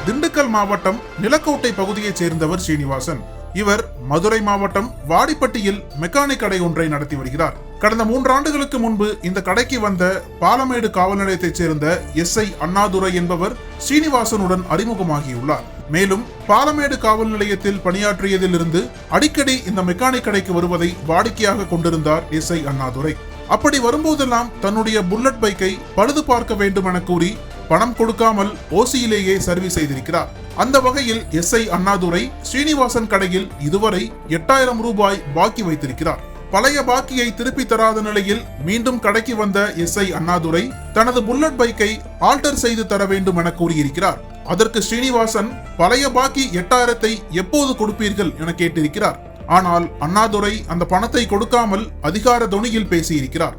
திண்டுக்கல் மாவட்டம் நிலக்கோட்டை பகுதியைச் சேர்ந்தவர் ஸ்ரீனிவாசன். இவர் மதுரை மாவட்டம் வாடிப்பட்டியில் மெக்கானிக் கடை ஒன்றை நடத்தி வருகிறார். கடந்த 3 ஆண்டுகளுக்கு முன்பு இந்த கடைக்கு வந்த பாலமேடு காவல் நிலையத்தைச் சேர்ந்த SI அண்ணாதுரை என்பவர் ஸ்ரீனிவாசனுடன் அறிமுகமாகியுள்ளார். மேலும் பாலமேடு காவல் நிலையத்தில் பணியாற்றியதிலிருந்து அடிக்கடி இந்த மெக்கானிக் கடைக்கு வருவதை வாடிக்கையாக கொண்டிருந்தார் SI அண்ணாதுரை. அப்படி வரும்போதெல்லாம் தன்னுடைய புல்லட் பைக்கை பழுது பார்க்க வேண்டும் என கூறி பணம் கொடுக்காமல் ஓசியிலேயே சர்வீஸ் செய்திருக்கிறார். அந்த வகையில் SI அண்ணாதுரை ஸ்ரீனிவாசன் கடையில் இதுவரை 8000 ரூபாய் பாக்கி வைத்திருக்கிறார். பழைய பாக்கியை திருப்பி தராத நிலையில் மீண்டும் கடைக்கு வந்த SI அண்ணாதுரை தனது புல்லட் பைக்கை ஆல்டர் செய்து தர வேண்டும் என கூறியிருக்கிறார். அதற்கு ஸ்ரீனிவாசன் பழைய பாக்கி 8000-ஐ எப்போது கொடுப்பீர்கள் என கேட்டிருக்கிறார். ஆனால் அண்ணாதுரை அந்த பணத்தை கொடுக்காமல் அதிகார தொனியில் பேசியிருக்கிறார்.